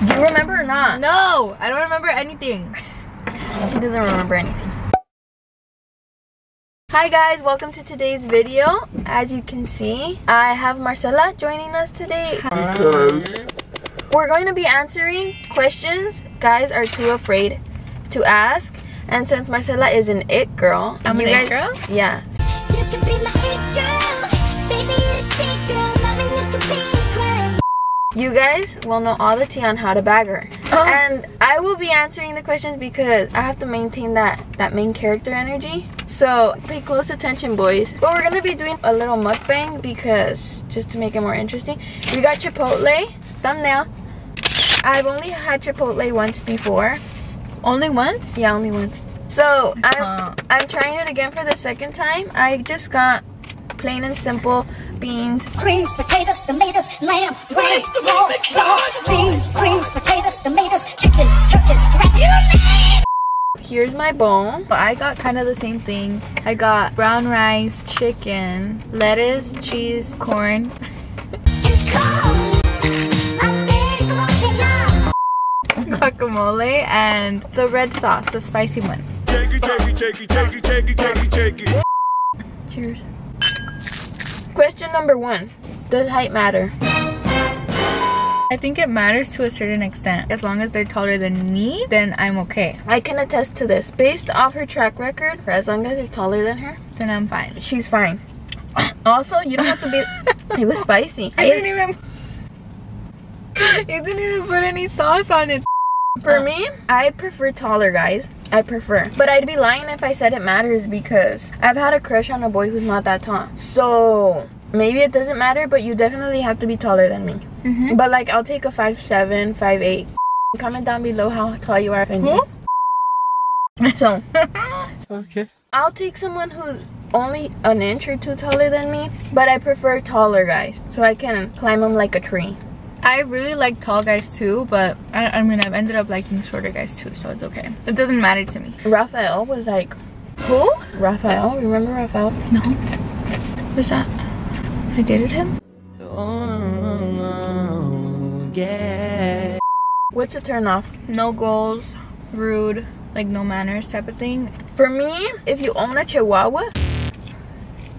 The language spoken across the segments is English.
Do you remember or not? No, I don't remember anything. She doesn't remember anything. Hi guys, welcome to today's video. As you can see, I have Marcela joining us today. Because We're going to be answering questions guys are too afraid to ask. And since Marcela is an it girl, I'm an it girl? Yeah. You could be my it girl. Baby, you're a shit girl. Loving you could be a crime. You guys will know all the tea on how to bag her. Oh. And I will be answering the questions because I have to maintain that main character energy. So pay close attention, boys. But we're going to be doing a little mukbang because just to make it more interesting. We got Chipotle, thumbnail. I've only had Chipotle once before. Only once? Yeah, only once. So I'm trying it again for the second time. I just got plain and simple beans, Creams, potatoes, tomatoes, lamb, rice, beans, creams, potatoes, tomatoes, chicken, turkeys, Here's my bowl. I got kind of the same thing. I got brown rice, chicken, lettuce, cheese, corn, It's cold. I've been closing up. guacamole, and the red sauce, the spicy one. Cheers. Question number 1. Does height matter? I think it matters to a certain extent. As long as they're taller than me, then I'm okay. I can attest to this. Based off her track record, as long as you're taller than her, Then I'm fine. she's fine. Also, you don't have to be... It was spicy. I didn't even... You didn't even put any sauce on it. For me, I prefer taller guys. I prefer. But I'd be lying if I said it matters because I've had a crush on a boy who's not that tall. So maybe it doesn't matter, but you definitely have to be taller than me. But like, I'll take a 5'7", 5'8". Comment down below how tall you are. So, okay. I'll take someone who's only an inch or two taller than me, but I prefer taller guys so I can climb them like a tree. I really like tall guys too, but I mean, I've ended up liking shorter guys too, so it's okay. It doesn't matter to me. Raphael was like, who? Raphael? Remember Raphael? No. What's that? I dated him? Yeah. What's a turn off? No goals, rude, like no manners type of thing. For me, if you own a Chihuahua,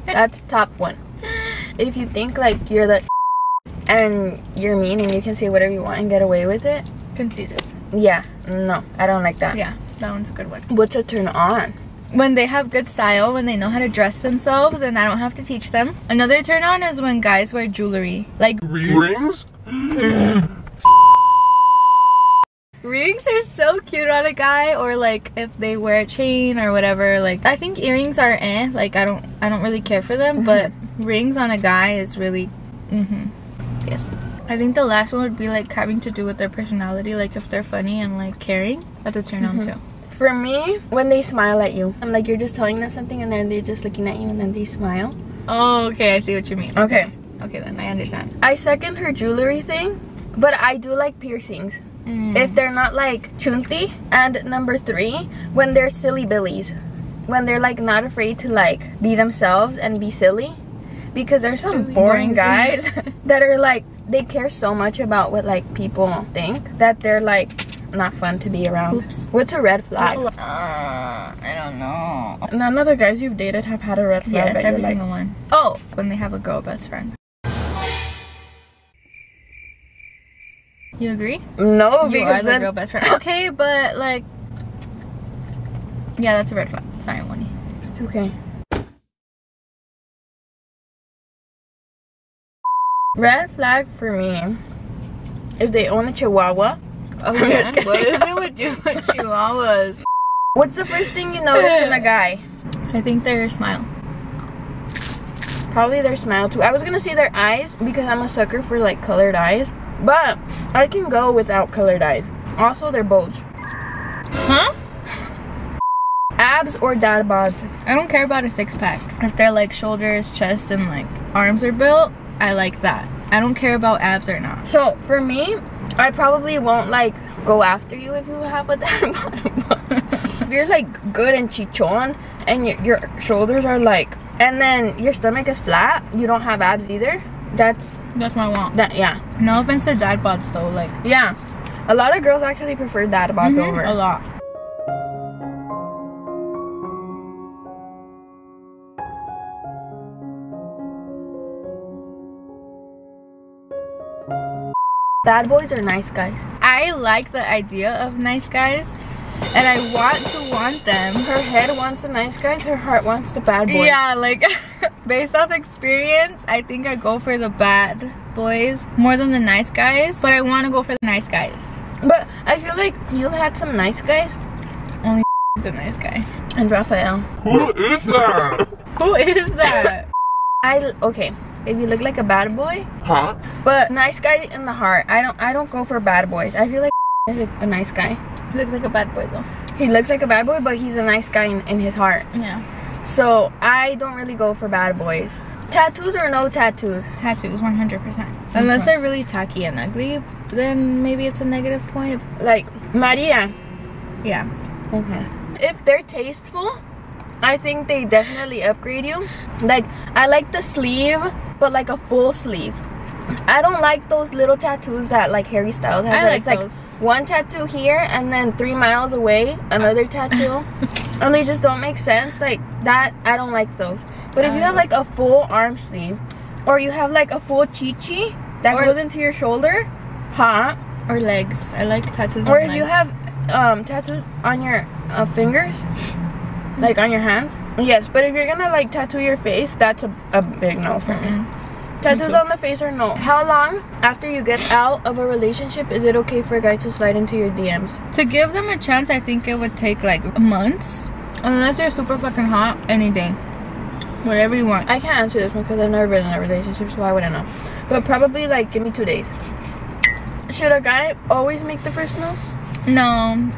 that's top 1. If you think like you're the and you're mean and you can say whatever you want and get away with it, Conceited. yeah, no, I don't like that. Yeah, that one's a good one. What's a turn on? When they have good style, when they know how to dress themselves and I don't have to teach them. Another turn on is when guys wear jewelry. Like Rings? rings are so cute on a guy, or like if they wear a chain or whatever. Like I think earrings are like I don't really care for them, but rings on a guy is really yes. I think the last one would be like having to do with their personality, like if they're funny and like caring, that's a turn on too. For me, when they smile at you, I'm like, you're just telling them something and then they're just looking at you and then they smile. Oh, okay, I see what you mean. Okay. Okay, then I understand. I second her jewelry thing, but I do like piercings. If they're not like chunti. And number 3, when they're silly billies. When they're like not afraid to like be themselves and be silly. Because there's some boring guys that are like, they care so much about what like people think that they're like not fun to be around. Oops. What's a red flag? I don't know. None of the guys you've dated have had a red flag. Yes, that every you're single one. Oh, when they have a girl best friend. You agree? No, You are because the then girl best friend. Okay, but like, yeah, that's a red flag. Sorry, Moni. it's okay. Red flag for me, if they own a Chihuahua. Okay, what is it with you with chihuahuas? What's the first thing you notice in a guy? I think their smile. Probably their smile too. I was gonna say their eyes because I'm a sucker for like colored eyes, but I can go without colored eyes. Also their bulge. Huh? Abs or dad bods? I don't care about a six-pack. If they're like shoulders, chest, and like arms are built, I like that. I don't care about abs or not. So for me, I probably won't like go after you if you have a dad bod. If you're like good and chichon and your shoulders are like, and then your stomach is flat, you don't have abs either, that's That's what I want. that. Yeah, No offense to dad bods though, like yeah. A lot of girls actually prefer dad bods over. A lot. Bad boys are nice guys. I like the idea of nice guys, and I want them. Her head wants the nice guys, her heart wants the bad boys. Yeah, like based off experience, I think I go for the bad boys more than the nice guys, but I want to go for the nice guys. But I feel like you've had some nice guys. Only is a nice guy. And Raphael. Who is that? Who is that? Okay, if you look like a bad boy, Huh? but nice guy in the heart. I don't go for bad boys. I feel like is a nice guy. He looks like a bad boy though. He looks like a bad boy, but he's a nice guy in his heart. Yeah. So I don't really go for bad boys. Tattoos or no tattoos? Tattoos, 100%. Unless they're really tacky and ugly, then maybe it's a negative point. Like Maria. Yeah. Okay. If they're tasteful, I think they definitely upgrade you. Like, I like the sleeve, but like a full sleeve. I don't like those little tattoos that like Harry Styles has. I like It's like those. one tattoo here and then 3 miles away another tattoo, and they just don't make sense. Like that, I don't like those. But if you have like a full arm sleeve, or you have like a full chichi that goes into your shoulder, hot. Or legs. I like tattoos Or on if legs. you have tattoos on your fingers, like on your hands, yes. But if you're gonna like tattoo your face, that's a big no for me. Tattoos on the face are no. How long after you get out of a relationship is it okay for a guy to slide into your DMs? To give them a chance, I think it would take like months. Unless you're super fucking hot, any day. Whatever you want. I can't answer this one because I've never been in a relationship, so I wouldn't know. But probably like give me 2 days. Should a guy always make the first move? No.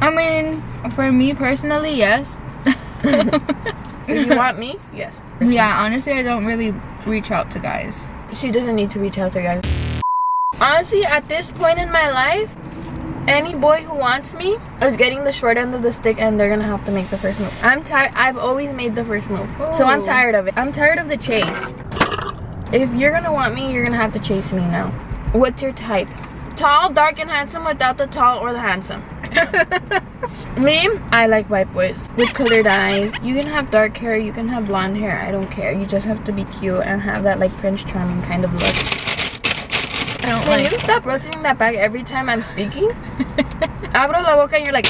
I mean, for me personally, yes. If you want me, yes. Yeah, honestly, I don't really reach out to guys. She doesn't need to reach out to guys. Honestly, at this point in my life, any boy who wants me is getting the short end of the stick, and they're gonna have to make the first move. I'm tired. I've always made the first move, so I'm tired of it. I'm tired of the chase. If you're gonna want me, you're gonna have to chase me now. What's your type? Tall, dark, and handsome without the tall or the handsome. Me, I like white boys with colored eyes. You can have dark hair, you can have blonde hair. I don't care. You just have to be cute and have that like Prince Charming kind of look. I don't Can like. you stop rustling that back every time I'm speaking? Abro la boca and you're like.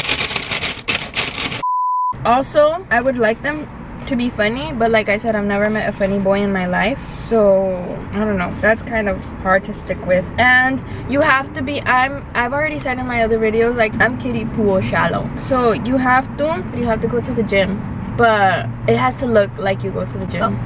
Also, I would like them to be funny, but like I said, I've never met a funny boy in my life, so I don't know. That's kind of hard to stick with. And you have to be. I've already said in my other videos, like I'm kiddie pool shallow. So you have to go to the gym, but it has to look like you go to the gym.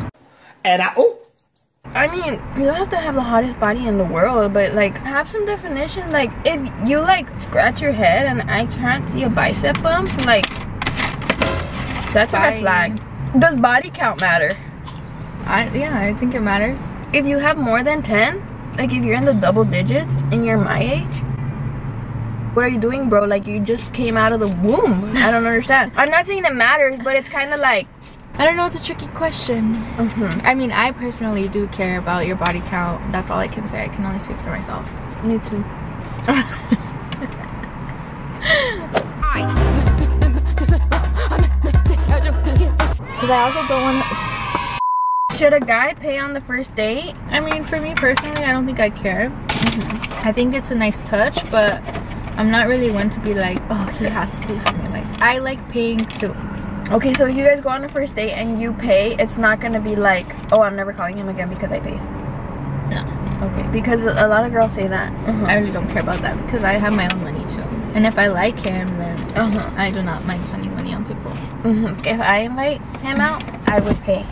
And I mean, you don't have to have the hottest body in the world, but like have some definition. Like if you like scratch your head and I can't see a bicep bump, like that's a red flag. Does body count matter? Yeah, I think it matters. If you have more than 10, like if you're in the double digits and you're my age, what are you doing, bro? Like you just came out of the womb. I don't understand. I'm not saying it matters, but it's kind of like, I don't know, it's a tricky question. I mean, I personally do care about your body count. That's all I can say. I can only speak for myself. me too. Because I also don't want to. Should a guy pay on the first date? I mean, for me personally, I don't think I care. I think it's a nice touch, but I'm not really one to be like, oh, he has to pay for me. Like, I like paying too. Okay, so if you guys go on a first date and you pay, it's not gonna be like, oh, I'm never calling him again because I paid. No. Okay, because a lot of girls say that. I really don't care about that because I have my own money too. And if I like him, then I do not mind spending money on people. If I invite him out, I would pay.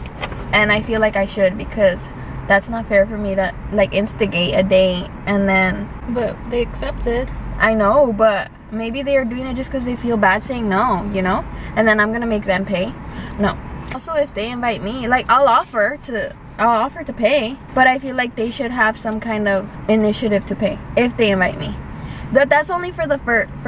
And I feel like I should, because that's not fair for me to like instigate a date and then. But they accepted. I know, but maybe they are doing it just because they feel bad saying no, you know? And then I'm gonna make them pay. No. Also, if they invite me, like I'll offer to pay, but I feel like they should have some kind of initiative to pay if they invite me. That's only for the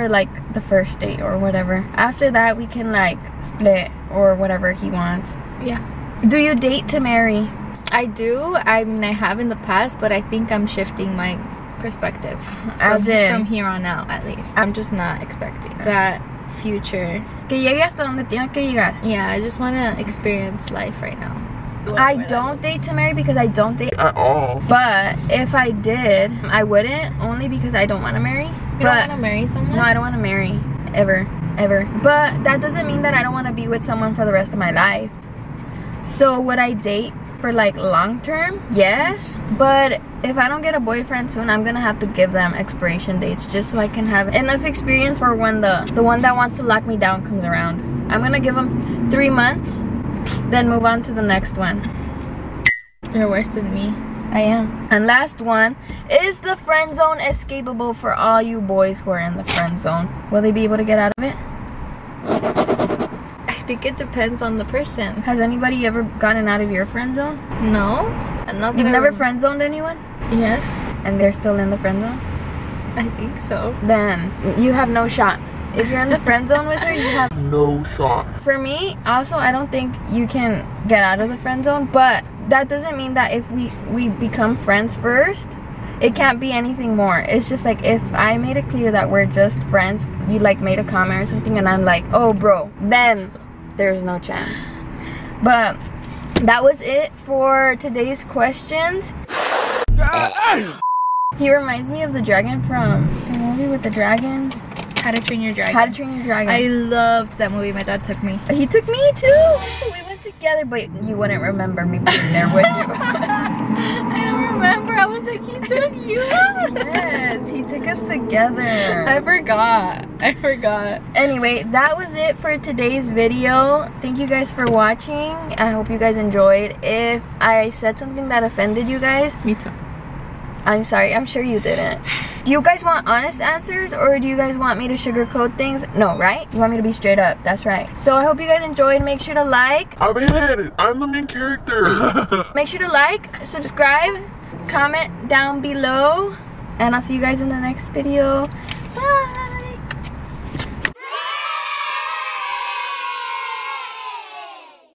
like the first date or whatever. After that, we can like split or whatever he wants. Yeah. Do you date to marry? I do. I mean, I have in the past, but I think I'm shifting my perspective. As in? From here on out, at least. I'm just not expecting that future. Que llegue hasta donde tiene que llegar. Yeah, I just want to experience life right now. I don't date to marry because I don't date At all. But if I did, I wouldn't, only because I don't want to marry. You don't want to marry someone? No, I don't want to marry. Ever. But that doesn't mean that I don't want to be with someone for the rest of my life. So would I date for like long term? Yes. But if I don't get a boyfriend soon, I'm gonna have to give them expiration dates just so I can have enough experience for when the one that wants to lock me down comes around. I'm gonna give them 3 months, then move on to the next one. You're worse than me. I am. And last one, is the friend zone escapable for all you boys who are in the friend zone? Will they be able to get out of it? I think it depends on the person. Has anybody ever gotten out of your friend zone? No. Not You've never friend zoned anyone? Yes. And they're still in the friend zone? I think so. Then you have no shot. If you're in the friend zone with her, you have No shot. For me, also, I don't think you can get out of the friend zone, but that doesn't mean that if we become friends first, it can't be anything more. It's just like if I made it clear that we're just friends, you like made a comment or something and I'm like, oh bro, then there's no chance. But that was it for today's questions. He reminds me of the dragon from the movie with the dragons. How to Train Your Dragon. How to Train Your Dragon. I loved that movie. My dad took me. He took me too. We went together, but you wouldn't remember me being there, would you? I don't remember. I was like, he took you. Yes, he took us together. I forgot. Anyway, that was it for today's video. Thank you guys for watching. I hope you guys enjoyed. If I said something that offended you guys, Me too. I'm sorry. I'm sure you didn't. Do you guys want honest answers or do you guys want me to sugarcoat things? No, right? You want me to be straight up. That's right. So I hope you guys enjoyed. Make sure to like. I'm ahead. I'm the main character. Make sure to like, subscribe, comment down below. And I'll see you guys in the next video.